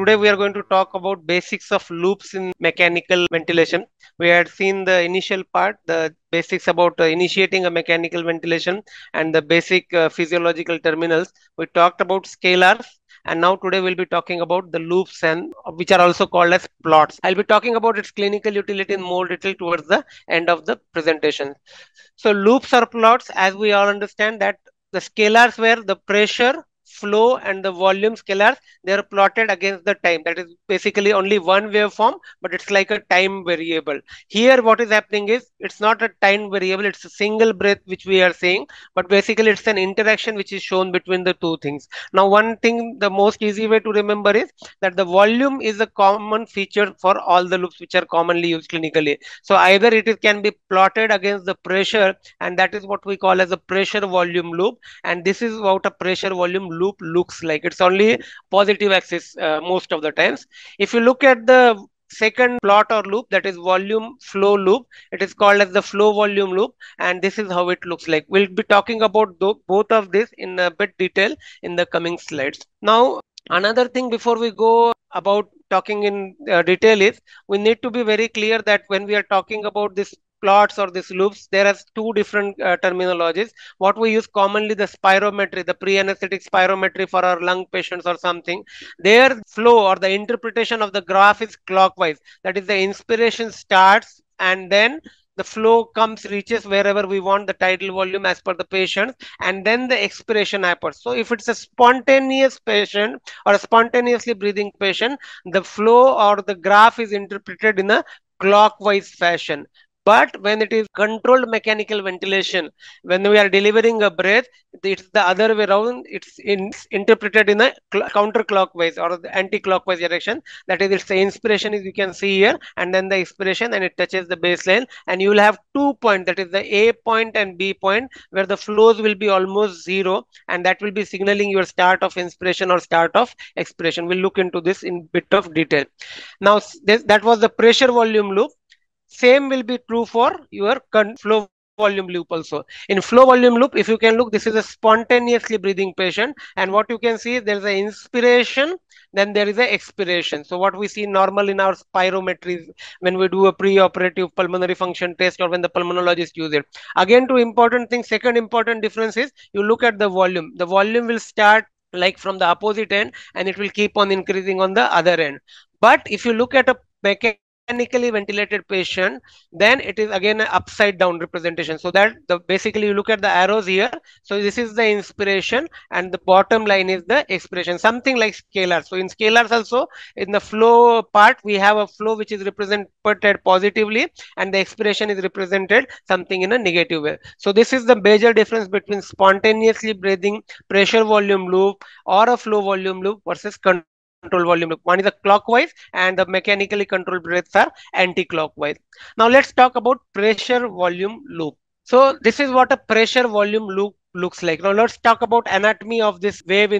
today we are going to talk about basics of loops in mechanical ventilation. We had seen the initial part, the basics about initiating a mechanical ventilation and the basic physiological terminals. We talked about scalars, and now today we'll be talking about the loops, and which are also called as plots. I'll be talking about its clinical utility in more detail towards the end of the presentation. So loops or plots, as we all understand, that the scalars where the pressure, flow and the volume scalars, they are plotted against the time. That is basically only one waveform, but it's like a time variable. Here what is happening is it's not a time variable, it's a single breath which we are saying, but basically it's an interaction which is shown between the two things. Now one thing, the most easy way to remember is that the volume is a common feature for all the loops which are commonly used clinically. So either it can be plotted against the pressure, and that is what we call as a pressure volume loop, and this is what a pressure volume loop looks like. It's only positive axis most of the times. If you look at the second plot or loop, that is volume flow loop, it is called as the flow volume loop, and this is how it looks like. We'll be talking about both of this in a bit detail in the coming slides. Now another thing before we go about talking in detail is we need to be very clear that when we are talking about this plots or these loops, there are two different terminologies. What we use commonly, the spirometry, the pre-anesthetic spirometry for our lung patients or something, their flow or the interpretation of the graph is clockwise. That is, the inspiration starts and then the flow comes, reaches wherever we want the tidal volume as per the patient, and then the expiration happens. So if it's a spontaneous patient or a spontaneously breathing patient, the flow or the graph is interpreted in a clockwise fashion. But when it is controlled mechanical ventilation, when we are delivering a breath, it's the other way around. It's interpreted in a counterclockwise or the anti-clockwise direction. That is, it's the inspiration, as you can see here, and then the expiration, and it touches the baseline. And you will have 2 points, that is the A point and B point, where the flows will be almost zero, and that will be signaling your start of inspiration or start of expiration. We'll look into this in bit of detail. Now, that was the pressure volume loop. Same will be true for your flow volume loop also. In flow volume loop, if you can look, this is a spontaneously breathing patient, and what you can see is there is an inspiration, then there is an expiration. So what we see normal in our spirometries when we do a pre-operative pulmonary function test or when the pulmonologist use it. Again, two important things. Second important difference is you look at the volume. The volume will start like from the opposite end, and it will keep on increasing on the other end. But if you look at a mechanically ventilated patient, then it is again an upside down representation. So that basically you look at the arrows here. So this is the inspiration and the bottom line is the expiration, something like scalars. So in scalars also, in the flow part, we have a flow which is represented positively and the expiration is represented something in a negative way. So this is the major difference between spontaneously breathing pressure volume loop or a flow volume loop versus control volume loop. One is a clockwise and the mechanically controlled breaths are anti-clockwise. Now let's talk about pressure volume loop. So this is what a pressure volume loop looks like. Now let's talk about anatomy of this wave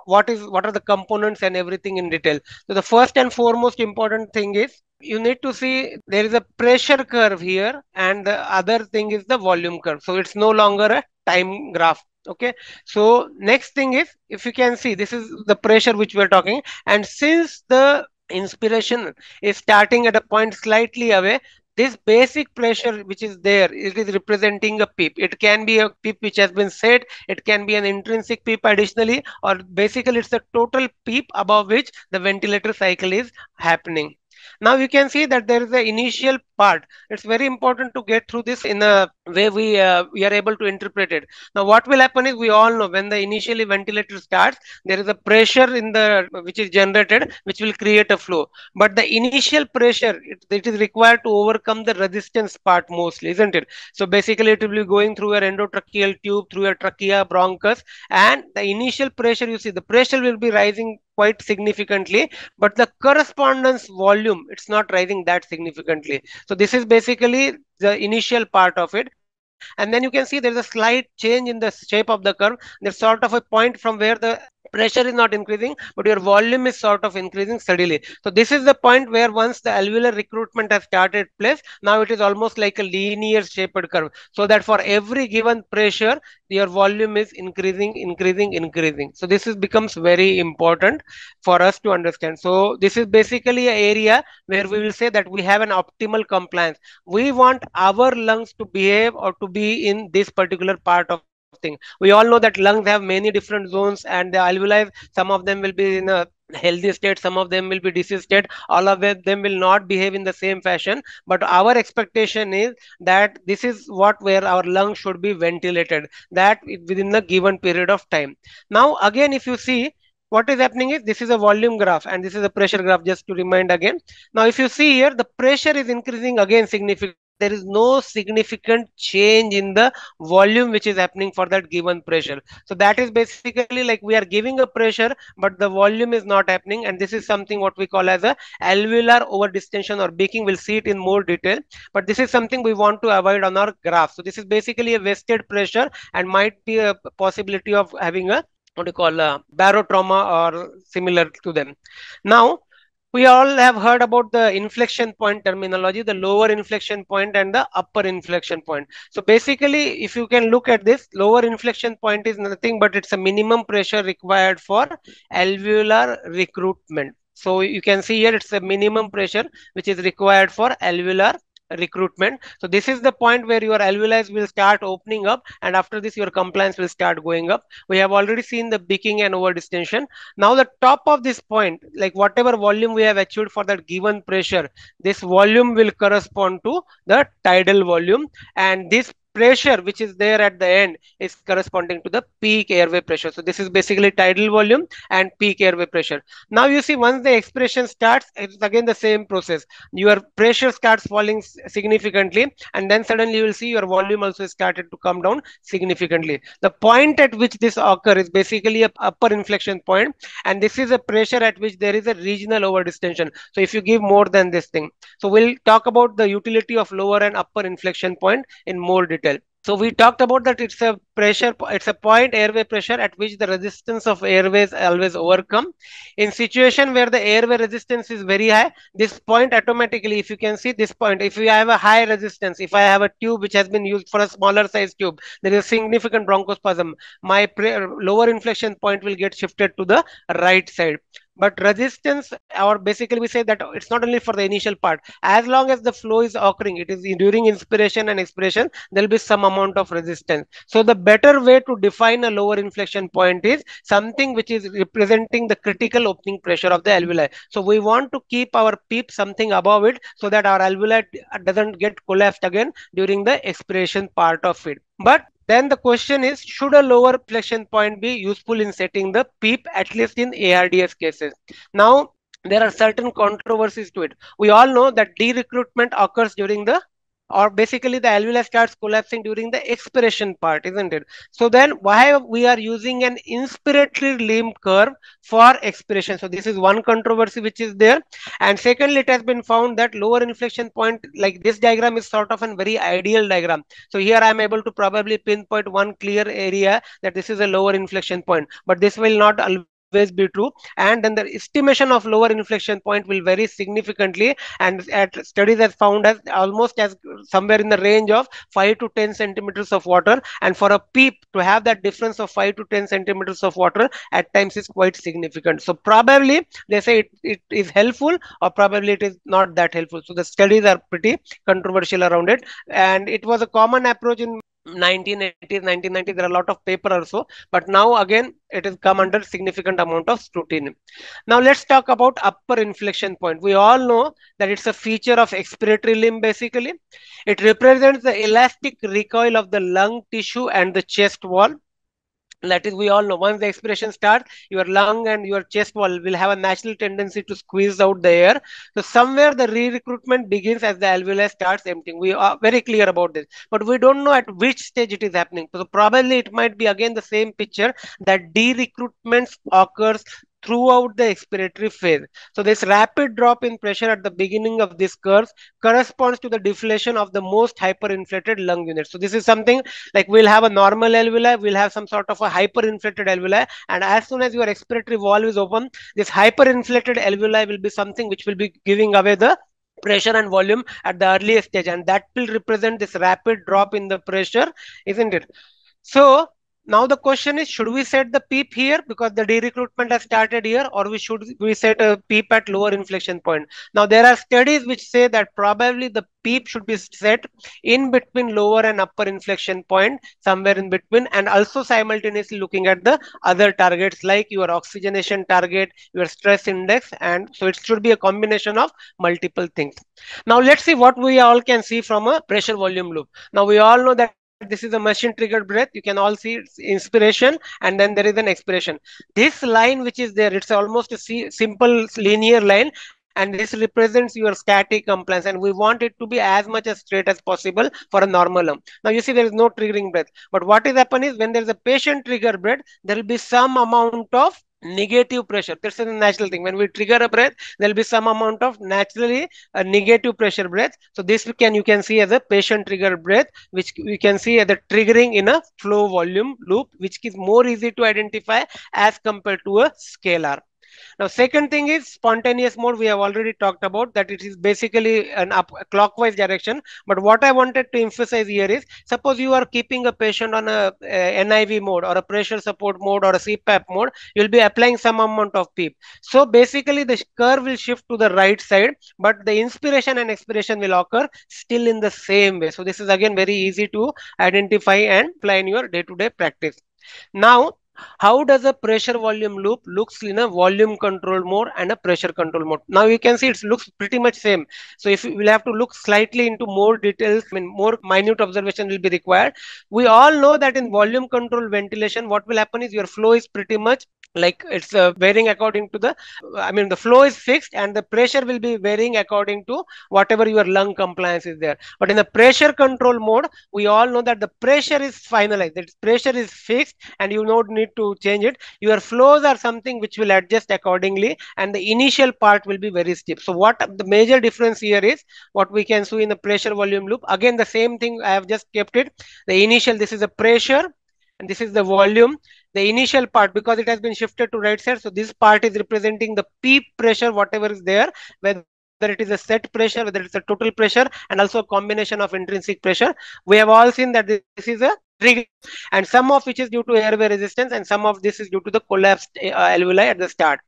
what are the components and everything in detail. So the first and foremost important thing is you need to see there is a pressure curve here and the other thing is the volume curve. So it's no longer a time graph. Okay, so next thing is, if you can see, this is the pressure which we are talking, and since the inspiration is starting at a point slightly away, this basic pressure which is there, it is representing a PEEP. It can be a PEEP which has been set, it can be an intrinsic PEEP additionally, or basically it's the total PEEP above which the ventilator cycle is happening. Now you can see that there is the initial part. It's very important to get through this in a way we are able to interpret it. Now what will happen is, we all know when the initially ventilator starts, there is a pressure in the which is generated which will create a flow. But the initial pressure, it is required to overcome the resistance part mostly, isn't it? So basically it will be going through your endotracheal tube, through your trachea, bronchus, and the initial pressure, you see the pressure will be rising quite significantly, but the correspondence volume, it's not rising that significantly. So this is basically the initial part of it. And then you can see there's a slight change in the shape of the curve. There's sort of a point from where the pressure is not increasing, but your volume is sort of increasing steadily. So this is the point where once the alveolar recruitment has started place, now it is almost like a linear shaped curve, so that for every given pressure your volume is increasing. So this is becomes very important for us to understand. So this is basically an area where we will say that we have an optimal compliance. We want our lungs to behave or to be in this particular part of thing. We all know that lungs have many different zones, and the alveoli, some of them will be in a healthy state, some of them will be diseased state, all of them will not behave in the same fashion. But our expectation is that this is what where our lungs should be ventilated, that within the given period of time. Now again, if you see, what is happening is this is a volume graph and this is a pressure graph, just to remind again. Now if you see here, the pressure is increasing again significantly. There is no significant change in the volume which is happening for that given pressure. So that is basically like we are giving a pressure, but the volume is not happening, and this is something what we call as a alveolar overdistension or beaking. We'll see it in more detail, but this is something we want to avoid on our graph. So this is basically a wasted pressure and might be a possibility of having a what do you call barotrauma or similar to them. Now we all have heard about the inflection point terminology, the lower inflection point and the upper inflection point. So basically, if you can look at this, lower inflection point is nothing but it's a minimum pressure required for alveolar recruitment. So you can see here it's a minimum pressure which is required for alveolar recruitment. So this is the point where your alveoli will start opening up, and after this your compliance will start going up. We have already seen the beaking and over distension. Now the top of this point, like whatever volume we have achieved for that given pressure, this volume will correspond to the tidal volume, and this pressure which is there at the end is corresponding to the peak airway pressure. So this is basically tidal volume and peak airway pressure. Now you see, once the expiration starts, it's again the same process. Your pressure starts falling significantly, and then suddenly you will see your volume also started to come down significantly. The point at which this occurs is basically a upper inflection point, and this is a pressure at which there is a regional over distension. So if you give more than this thing, so we'll talk about the utility of lower and upper inflection point in more detail. So we talked about that it's a pressure, it's a point airway pressure at which the resistance of airways always overcome. In situation where the airway resistance is very high, this point automatically, if you can see this point, if you have a high resistance, if I have a tube which has been used for a smaller size tube, there is a significant bronchospasm, my lower inflection point will get shifted to the right side. But resistance, or basically we say that it's not only for the initial part, as long as the flow is occurring, it is during inspiration and expiration, there will be some amount of resistance. So the better way to define a lower inflection point is something which is representing the critical opening pressure of the alveoli. So we want to keep our PEEP something above it, so that our alveoli doesn't get collapsed again during the expiration part of it. But then the question is, should a lower inflection point be useful in setting the PEEP, at least in ARDS cases? Now, there are certain controversies to it. We all know that de-recruitment occurs during the, or basically the alveoli starts collapsing during the expiration part, isn't it? So then why we are using an inspiratory limb curve for expiration? So this is one controversy which is there. And secondly, it has been found that lower inflection point, like this diagram is sort of a very ideal diagram. So here I am able to probably pinpoint one clear area that this is a lower inflection point, but this will not always be true, and then the estimation of lower inflection point will vary significantly, and at studies has found as almost as somewhere in the range of 5 to 10 centimeters of water, and for a PEEP to have that difference of 5 to 10 centimeters of water at times is quite significant. So probably they say it is helpful, or probably it is not that helpful. So the studies are pretty controversial around it, and it was a common approach in 1980s, 1990s. There are a lot of paper also, but now again it has come under significant amount of scrutiny. Now let's talk about upper inflection point. We all know that it's a feature of expiratory limb. Basically, it represents the elastic recoil of the lung tissue and the chest wall. That is, we all know, once the expiration starts, your lung and your chest wall will have a natural tendency to squeeze out the air. So somewhere the re-recruitment begins as the alveoli starts emptying. We are very clear about this, but we don't know at which stage it is happening. So probably it might be again the same picture, that de-recruitment occurs throughout the expiratory phase. So this rapid drop in pressure at the beginning of this curve corresponds to the deflation of the most hyperinflated lung unit. So this is something like we'll have a normal alveoli, we'll have some sort of a hyperinflated alveoli, and as soon as your expiratory valve is open, this hyperinflated alveoli will be something which will be giving away the pressure and volume at the earliest stage, and that will represent this rapid drop in the pressure, isn't it? So now the question is, should we set the PEEP here because the de-recruitment has started here, or should we set a PEEP at lower inflection point? Now there are studies which say that probably the PEEP should be set in between lower and upper inflection point, somewhere in between, and also simultaneously looking at the other targets like your oxygenation target, your stress index, and so it should be a combination of multiple things. Now let's see what we all can see from a pressure volume loop. Now we all know that this is a machine triggered breath. You can all see it's inspiration and then there is an expiration. This line which is there, it's almost a simple linear line, and this represents your static compliance, and we want it to be as much as straight as possible for a normal lung. Now you see there is no triggering breath, but what is happening is when there is a patient trigger breath, there will be some amount of negative pressure. This is a natural thing. When we trigger a breath, there will be some amount of naturally a negative pressure breath. So this you can see as a patient trigger breath, which we can see as the triggering in a flow volume loop, which is more easy to identify as compared to a scalar. Now, second thing is spontaneous mode. We have already talked about that it is basically an clockwise direction. But what I wanted to emphasize here is, suppose you are keeping a patient on a NIV mode or a pressure support mode or a CPAP mode, you will be applying some amount of PEEP. So basically the curve will shift to the right side, but the inspiration and expiration will occur still in the same way. So this is again very easy to identify and apply in your day-to-day practice. Now, how does a pressure volume loop looks in a volume control mode and a pressure control mode? Now you can see it looks pretty much same. So if we will have to look slightly into more details, I mean more minute observation will be required. We all know that in volume control ventilation, what will happen is your flow is pretty much like it's varying according to the, I mean the flow is fixed and the pressure will be varying according to whatever your lung compliance is there. But in the pressure control mode, we all know that the pressure is finalized, that pressure is fixed and you don't need to change it. Your flows are something which will adjust accordingly and the initial part will be very steep. So what the major difference here is, what we can see in the pressure volume loop, again the same thing, I have just kept it. The initial, this is a pressure and this is the volume. The initial part, because it has been shifted to right side, so this part is representing the PEEP pressure, whatever is there, whether it is a set pressure, whether it's a total pressure, and also a combination of intrinsic pressure. We have all seen that this is a trigger, and some of which is due to airway resistance, and some of this is due to the collapsed alveoli at the start.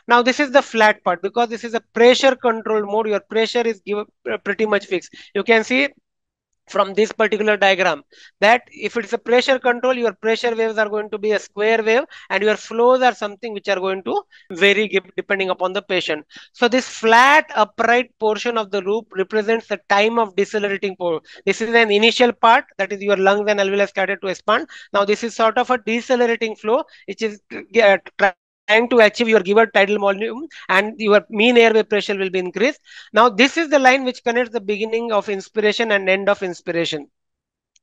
Now this is the flat part, because this is a pressure control mode. Your pressure is pretty much fixed. You can see from this particular diagram that if it's a pressure control, your pressure waves are going to be a square wave and your flows are something which are going to vary depending upon the patient. So this flat upright portion of the loop represents the time of decelerating pore. This is an initial part, that is your lungs and alveoli started to expand. Now this is sort of a decelerating flow which is trying to achieve your given tidal volume, and your mean airway pressure will be increased. Now this is the line which connects the beginning of inspiration and end of inspiration.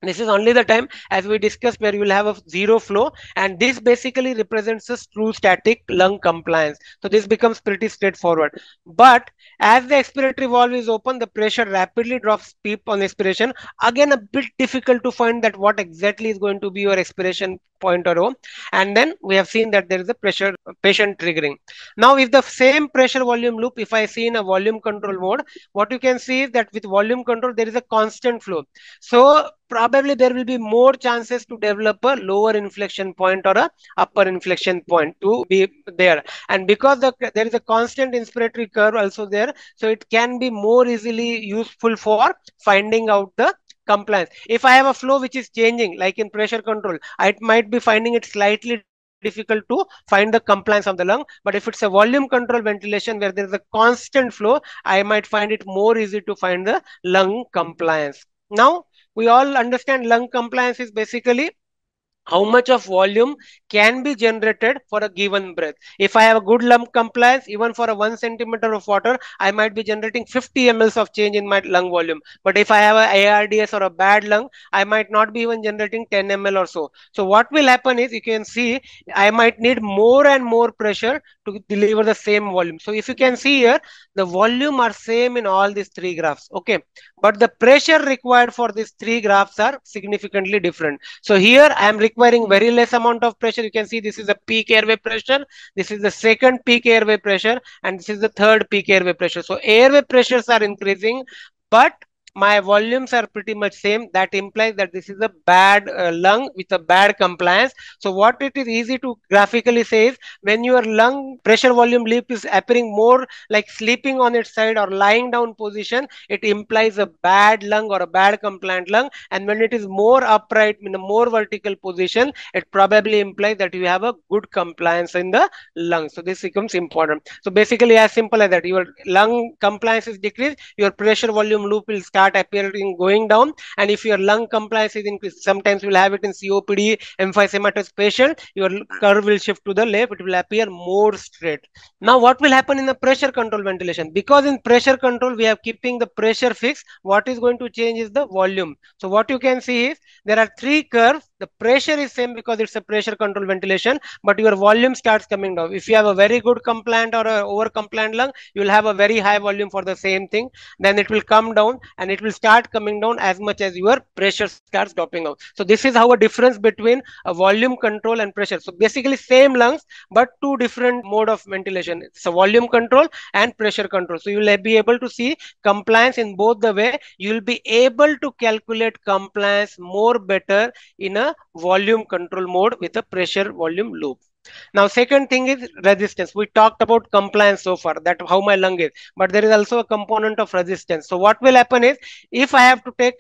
This is only the time, as we discussed, where you will have a zero flow, and this basically represents a true static lung compliance. So this becomes pretty straightforward. But as the expiratory valve is open, the pressure rapidly drops PEEP on expiration. Again, a bit difficult to find that what exactly is going to be your expiration point or O. And then we have seen that there is a pressure patient triggering. Now, if the same pressure volume loop, if I see in a volume control mode, what you can see is that with volume control, there is a constant flow. So probably there will be more chances to develop a lower inflection point or a upper inflection point to be there. And because there is a constant inspiratory curve also there, so it can be more easily useful for finding out the compliance. If I have a flow which is changing, like in pressure control, I might be finding it slightly difficult to find the compliance of the lung. But if it's a volume control ventilation where there is a constant flow, I might find it more easy to find the lung compliance. Now, we all understand lung compliance is basically how much of volume can be generated for a given breath. If I have a good lung compliance, even for a 1 centimeter of water, I might be generating 50 ml of change in my lung volume. But if I have a ARDS or a bad lung, I might not be even generating 10 ml or so. So what will happen is, you can see, I might need more and more pressure to deliver the same volume. So if you can see here, the volume are same in all these three graphs. Okay, but the pressure required for these three graphs are significantly different. So here I am requiring very less amount of pressure. You can see this is the peak airway pressure, this is the second peak airway pressure, and this is the third peak airway pressure. So airway pressures are increasing, but my volumes are pretty much same. That implies that this is a bad lung with a bad compliance. So what it is easy to graphically say is, when your lung pressure volume leap is appearing more like sleeping on its side or lying down position, it implies a bad lung or a bad compliant lung. And when it is more upright in a more vertical position, it probably implies that you have a good compliance in the lung. So this becomes important. So basically, as simple as that, your lung compliance is decreased, your pressure volume loop will start appearing going down. And if your lung compliance is increased, sometimes you will have it in COPD, emphysematous patient, your curve will shift to the left, it will appear more straight. Now what will happen in the pressure control ventilation? Because in pressure control we are keeping the pressure fixed, what is going to change is the volume. So what you can see is, there are three curves. The pressure is same because it's a pressure control ventilation, but your volume starts coming down. If you have a very good compliant or a over compliant lung, you will have a very high volume for the same thing. Then it will come down, and it will start coming down as much as your pressure starts dropping out. So this is how a difference between a volume control and pressure. So basically same lungs, but two different mode of ventilation. So volume control and pressure control. So you will be able to see compliance in both the way. You will be able to calculate compliance more better in a volume control mode with a pressure volume loop. Now, second thing is resistance. We talked about compliance so far, that how my lung is, but there is also a component of resistance. So what will happen is, if I have to take,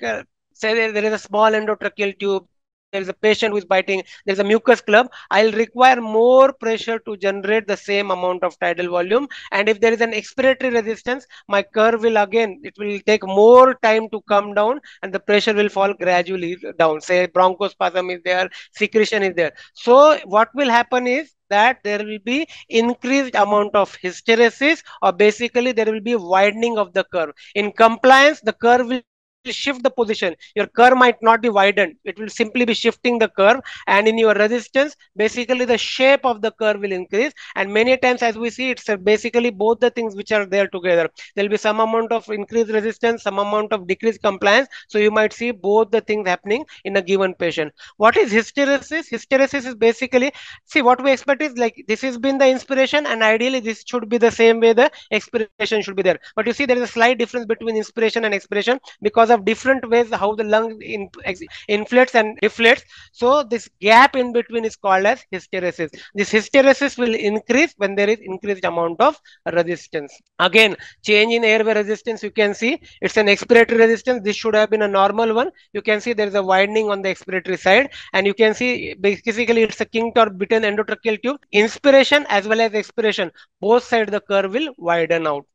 say there is a small endotracheal tube, there is a patient who is biting, there is a mucus club, I'll require more pressure to generate the same amount of tidal volume. And if there is an expiratory resistance, my curve will again, it will take more time to come down, and the pressure will fall gradually down. Say bronchospasm is there, secretion is there. So what will happen is that there will be increased amount of hysteresis, or basically there will be widening of the curve. In compliance, the curve will shift the position. Your curve might not be widened, it will simply be shifting the curve. And in your resistance, basically the shape of the curve will increase. And many times, as we see, it's basically both the things which are there together. There will be some amount of increased resistance, some amount of decreased compliance. So you might see both the things happening in a given patient. What is hysteresis? Hysteresis is basically, see, what we expect is, like, this has been the inspiration, and ideally this should be the same way the expiration should be there. But you see, there is a slight difference between inspiration and expiration because of different ways how the lung inflates and deflates. So this gap in between is called as hysteresis. This hysteresis will increase when there is increased amount of resistance. Again, change in airway resistance, you can see it's an expiratory resistance. This should have been a normal one. You can see there is a widening on the expiratory side, and you can see basically it's a kinked or bitten endotracheal tube. Inspiration as well as expiration, both sides the curve will widen out.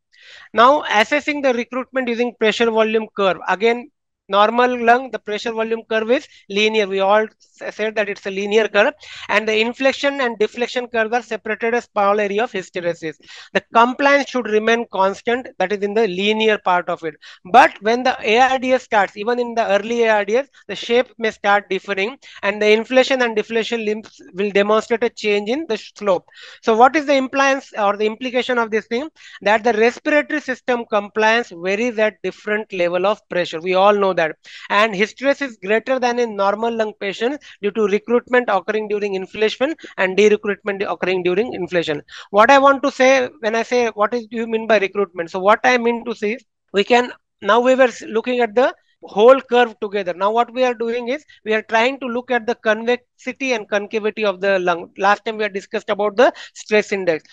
Now, assessing the recruitment using pressure volume curve. Again, normal lung, the pressure volume curve is linear. We all said that it's a linear curve, and the inflection and deflection curves are separated as small area of hysteresis. The compliance should remain constant, that is in the linear part of it. But when the ARDS starts, even in the early ARDS, the shape may start differing, and the inflation and deflation limbs will demonstrate a change in the slope. So what is the impliance or the implication of this thing? That the respiratory system compliance varies at different level of pressure. We all know that. And hysteresis is greater than in normal lung patients due to recruitment occurring during inflation and de-recruitment occurring during inflation. What I want to say when I say what do you mean by recruitment? So what I mean to say is, we can, now we were looking at the whole curve together. Now what we are doing is, we are trying to look at the convexity and concavity of the lung. Last time we had discussed about the stress index.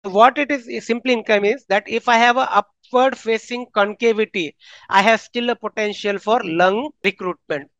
So what it is simply income is that if I have a upward facing concavity, I have still a potential for lung recruitment.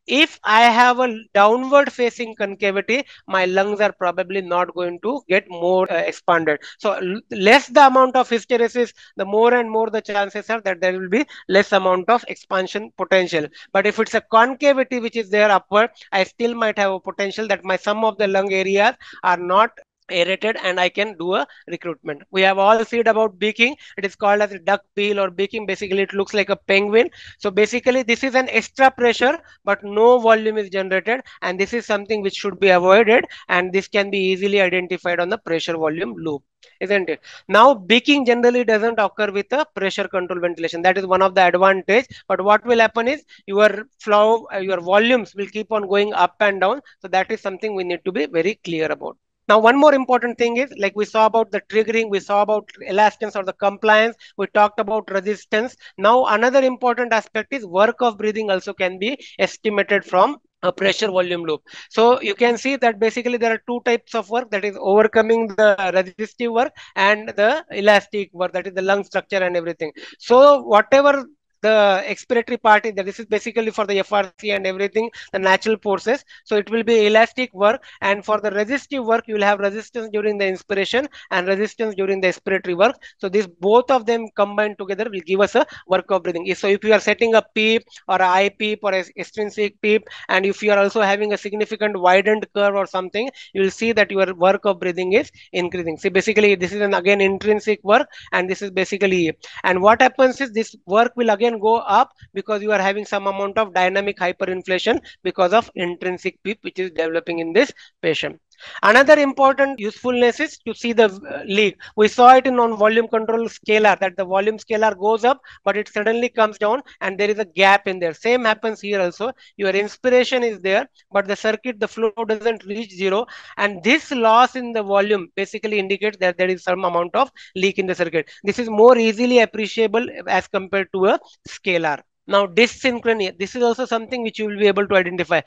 If I have a downward facing concavity, my lungs are probably not going to get more expanded. So less the amount of hysteresis, the more and more the chances are that there will be less amount of expansion potential. But if it's a concavity which is there upward, I still might have a potential that my some of the lung areas are not aerated and I can do a recruitment. We have all seen about beaking. It is called as a duck bill or beaking. Basically, it looks like a penguin. So basically, this is an extra pressure, but no volume is generated, and this is something which should be avoided, and this can be easily identified on the pressure volume loop, isn't it? Now, beaking generally doesn't occur with a pressure control ventilation. That is one of the advantage. But what will happen is your flow, your volumes will keep on going up and down. So that is something we need to be very clear about. Now, one more important thing is, like we saw about the triggering, we saw about elastance or the compliance, we talked about resistance. Now, another important aspect is work of breathing also can be estimated from a pressure volume loop. So you can see that basically there are two types of work, that is overcoming the resistive work and the elastic work, that is the lung structure and everything. So whatever the expiratory part is, that this is basically for the FRC and everything, the natural forces. So it will be elastic work, and for the resistive work, you will have resistance during the inspiration and resistance during the expiratory work. So this both of them combined together will give us a work of breathing. So if you are setting a PEEP or a eye PEEP or a extrinsic PEEP, and if you are also having a significant widened curve or something, you will see that your work of breathing is increasing. See, basically this is an again intrinsic work, and this is basically, and what happens is this work will again go up because you are having some amount of dynamic hyperinflation because of intrinsic PEEP which is developing in this patient. Another important usefulness is to see the leak. We saw it in on volume control scalar, that the volume scalar goes up, but it suddenly comes down and there is a gap in there. Same happens here also. Your inspiration is there, but the circuit, the flow doesn't reach zero. And this loss in the volume basically indicates that there is some amount of leak in the circuit. This is more easily appreciable as compared to a scalar. Now, dysynchrony, this is also something which you will be able to identify.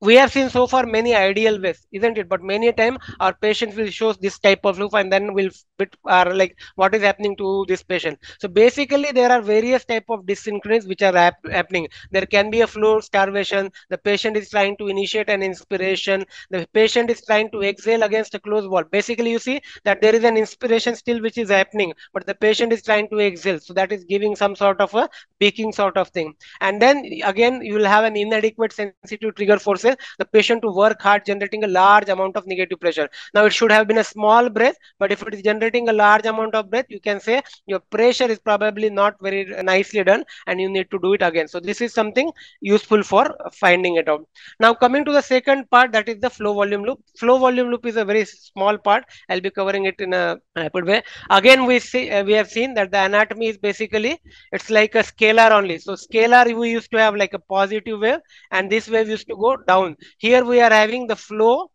We have seen so far many ideal ways, isn't it? But many a time our patients will show this type of loop, and then we'll are like, what is happening to this patient? So basically, there are various type of dysynchronies which are happening. There can be a flow starvation. The patient is trying to initiate an inspiration. The patient is trying to exhale against a closed wall. Basically, you see that there is an inspiration still which is happening, but the patient is trying to exhale. So that is giving some sort of a peaking sort of thing. And then again, you will have an inadequate sensitive trigger forces the patient to work hard, generating a large amount of negative pressure. Now, it should have been a small breath, but if it is generating a large amount of breath, you can say your pressure is probably not very nicely done and you need to do it again. So this is something useful for finding it out. Now, coming to the second part, that is the flow volume loop. Flow volume loop is a very small part. I'll be covering it in a rapid way. Again, we have seen that the anatomy is basically, it's like a scalar only. So scalar, we used to have like a positive wave, and this wave used to go down. Here we are having the flow,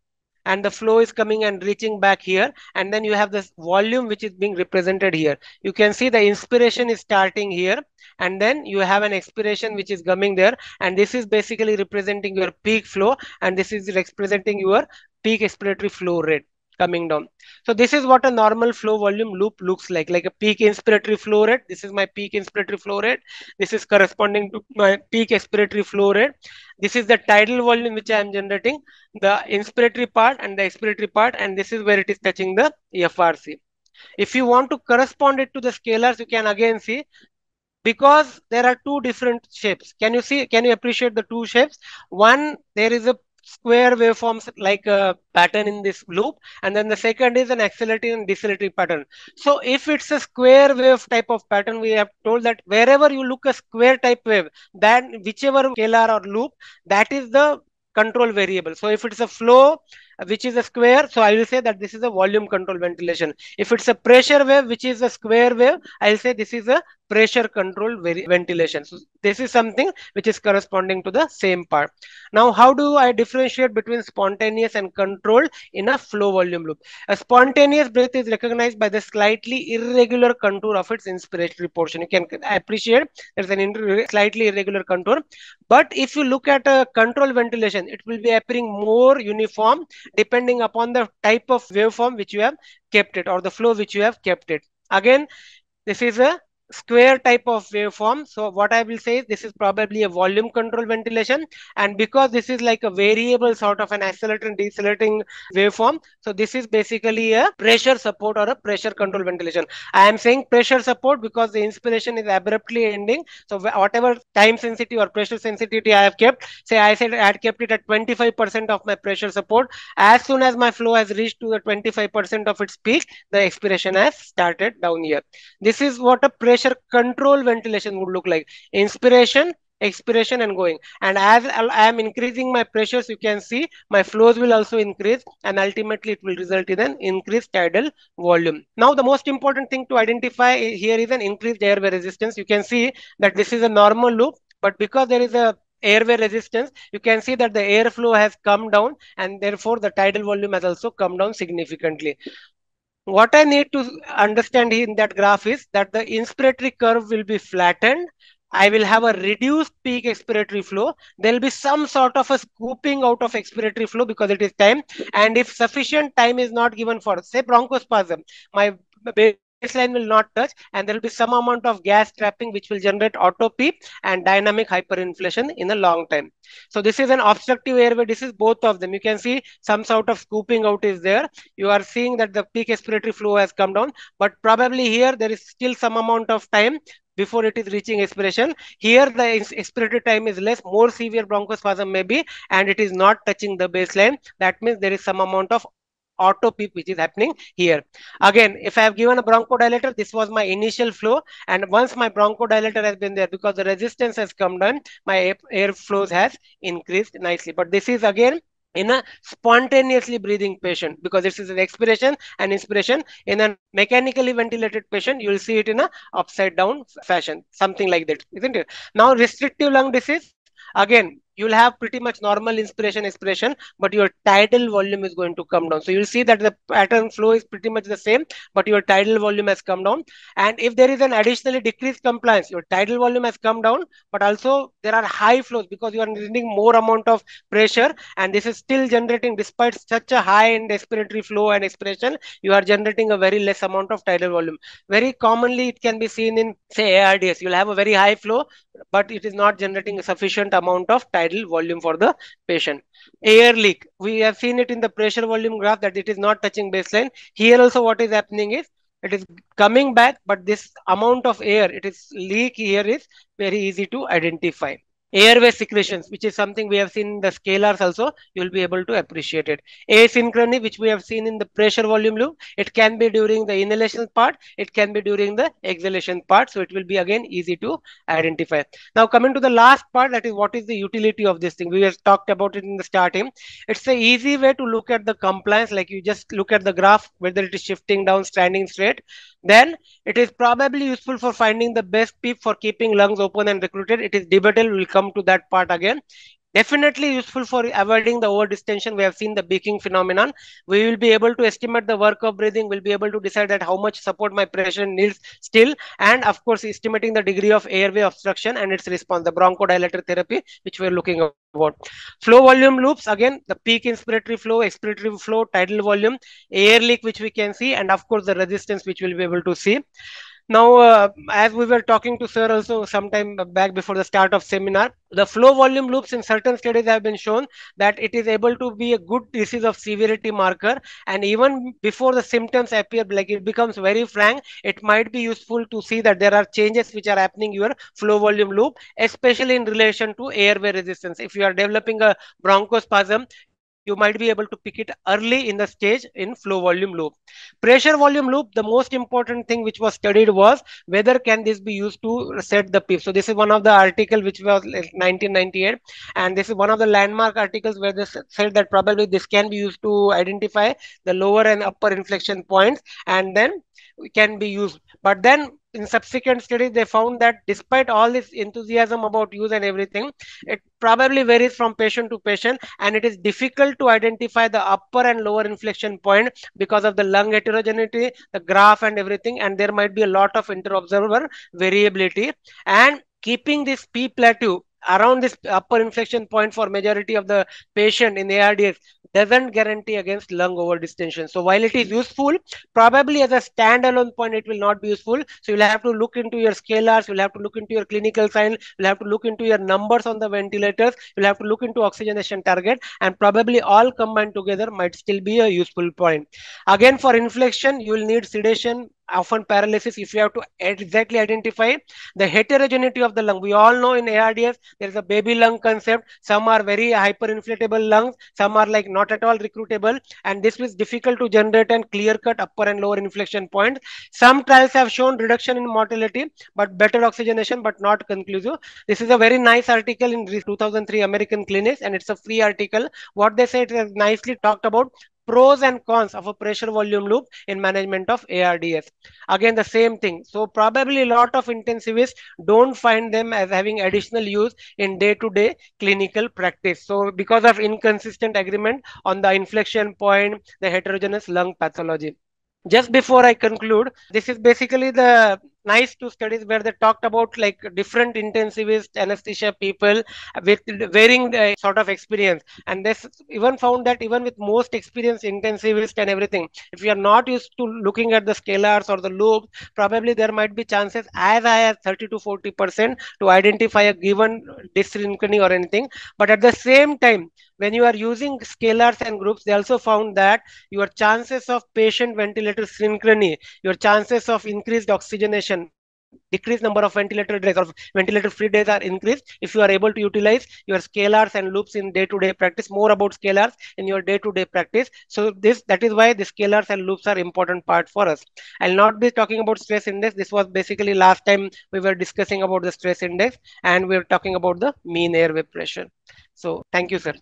and the flow is coming and reaching back here, and then you have this volume which is being represented here. You can see the inspiration is starting here, and then you have an expiration which is coming there, and this is basically representing your peak flow, and this is representing your peak expiratory flow rate coming down. So this is what a normal flow volume loop looks like a peak inspiratory flow rate. This is my peak inspiratory flow rate. This is corresponding to my peak expiratory flow rate. This is the tidal volume which I am generating, the inspiratory part and the expiratory part, and this is where it is touching the FRC. If you want to correspond it to the scalars, you can again see, because there are two different shapes. Can you see, can you appreciate the two shapes? One, there is a square waveforms like a pattern in this loop, and then the second is an accelerating and decelerating pattern. So if it's a square wave type of pattern, we have told that wherever you look a square type wave, then whichever scalar or loop, that is the control variable. So if it's a flow which is a square, so I will say that this is a volume control ventilation. If it's a pressure wave which is a square wave, I will say this is a pressure control ventilation. So this is something which is corresponding to the same part. Now, how do I differentiate between spontaneous and controlled in a flow volume loop? A spontaneous breath is recognized by the slightly irregular contour of its inspiratory portion. You can appreciate there's an slightly irregular contour. But if you look at a control ventilation, it will be appearing more uniform depending upon the type of waveform which you have kept it, or the flow which you have kept it. Again, this is a square type of waveform. So what I will say is this is probably a volume control ventilation, and because this is like a variable sort of an accelerating decelerating waveform, so this is basically a pressure support or a pressure control ventilation. I am saying pressure support because the inspiration is abruptly ending. So whatever time sensitivity or pressure sensitivity I have kept, say I said I had kept it at 25% of my pressure support. As soon as my flow has reached to the 25% of its peak, the expiration has started down here. This is what a pressure control ventilation would look like. Inspiration, expiration, and going. And as I am increasing my pressures, you can see my flows will also increase, and ultimately it will result in an increased tidal volume. Now, the most important thing to identify here is an increased airway resistance. You can see that this is a normal loop, but because there is a airway resistance, you can see that the airflow has come down, and therefore the tidal volume has also come down significantly. What I need to understand in that graph is that the inspiratory curve will be flattened. I will have a reduced peak expiratory flow. There will be some sort of a scooping out of expiratory flow because it is time. And if sufficient time is not given for, say, bronchospasm, my baseline will not touch, and there will be some amount of gas trapping which will generate auto PEEP and dynamic hyperinflation in a long time. So this is an obstructive airway. This is both of them. You can see some sort of scooping out is there. You are seeing that the peak expiratory flow has come down, but probably here there is still some amount of time before it is reaching expiration. Here the expiratory time is less, more severe bronchospasm may be, and it is not touching the baseline. That means there is some amount of auto peep which is happening here. Again, if I have given a bronchodilator, this was my initial flow, and once my bronchodilator has been there, because the resistance has come down, my air flows has increased nicely. But this is again in a spontaneously breathing patient, because this is an expiration and inspiration. In a mechanically ventilated patient, you will see it in a upside down fashion, something like that, isn't it? Now, restrictive lung disease, again, you'll have pretty much normal inspiration, expiration, but your tidal volume is going to come down. So you'll see that the pattern flow is pretty much the same, but your tidal volume has come down. And if there is an additionally decreased compliance, your tidal volume has come down, but also there are high flows because you are needing more amount of pressure, and this is still generating, despite such a high in respiratory flow and expiration, you are generating a very less amount of tidal volume. Very commonly, it can be seen in, say, ARDS. You'll have a very high flow, but it is not generating a sufficient amount of tidal volume for the patient. Air leak, we have seen it in the pressure volume graph that it is not touching baseline. Here also what is happening is it is coming back, but this amount of air, it is leak here is very easy to identify. Airway secretions, which is something we have seen in the scalars also, you will be able to appreciate it. Asynchrony, which we have seen in the pressure volume loop, it can be during the inhalation part, it can be during the exhalation part, so it will be again easy to identify. Now coming to the last part, that is what is the utility of this thing. We have talked about it in the starting. It's a easy way to look at the compliance, like you just look at the graph, whether it is shifting down, standing straight. Then it is probably useful for finding the best PEEP for keeping lungs open and recruited. It is debatable. We'll come to that part again. Definitely useful for avoiding the over distension. We have seen the beaking phenomenon. We will be able to estimate the work of breathing. We'll be able to decide that how much support my patient needs still. And of course, estimating the degree of airway obstruction and its response, the bronchodilator therapy, which we're looking about. Flow volume loops, again, the peak inspiratory flow, expiratory flow, tidal volume, air leak, which we can see, and of course, the resistance, which we'll be able to see. Now, as we were talking to sir also sometime back before the start of seminar, the flow volume loops in certain studies have been shown that it is able to be a good disease of severity marker. And even before the symptoms appear, like it becomes very frank, it might be useful to see that there are changes which are happening in your flow volume loop, especially in relation to airway resistance. If you are developing a bronchospasm, you might be able to pick it early in the stage in flow volume loop. Pressure volume loop, the most important thing which was studied was whether can this be used to set the PEEP. So this is one of the article which was like 1998, and this is one of the landmark articles where they said that probably this can be used to identify the lower and upper inflection points, and then can be used. But then in subsequent studies, they found that despite all this enthusiasm about use and everything, it probably varies from patient to patient, and it is difficult to identify the upper and lower inflection point because of the lung heterogeneity, the graph and everything, and there might be a lot of inter-observer variability. And keeping this P plateau around this upper inflection point for majority of the patient in ARDS doesn't guarantee against lung over distension. So while it is useful, probably as a standalone point, it will not be useful. So you'll have to look into your scalars, you'll have to look into your clinical sign, you'll have to look into your numbers on the ventilators, you'll have to look into oxygenation target, and probably all combined together might still be a useful point. Again, for inflection, you will need sedation, often paralysis, if you have to exactly identify the heterogeneity of the lung. We all know in ARDS there is a baby lung concept. Some are very hyperinflatable lungs, some are like not at all recruitable, and this is difficult to generate and clear cut upper and lower inflection points. Some trials have shown reduction in mortality but better oxygenation, but not conclusive. This is a very nice article in 2003 American Clinics, and it's a free article. What they say, it is nicely talked about pros and cons of a pressure volume loop in management of ARDS. Again, the same thing. So probably a lot of intensivists don't find them as having additional use in day-to-day clinical practice. So because of inconsistent agreement on the inflection point, the heterogeneous lung pathology. Just before I conclude, this is basically the nice two studies where they talked about like different intensivist anesthesia people with varying sort of experience, and this even found that even with most experienced intensivist and everything, if you are not used to looking at the scalars or the loops, probably there might be chances as high as 30 to 40% to identify a given dyssynchrony or anything. But at the same time, when you are using scalars and groups, they also found that your chances of patient ventilator synchrony, your chances of increased oxygenation, decreased number of ventilator days or ventilator free days are increased if you are able to utilize your scalars and loops in day-to-day practice. More about scalars in your day-to-day practice. So that is why the scalars and loops are important part for us. I'll not be talking about stress index. This was basically last time we were discussing about the stress index, and we were talking about the mean airway pressure. So thank you, sir.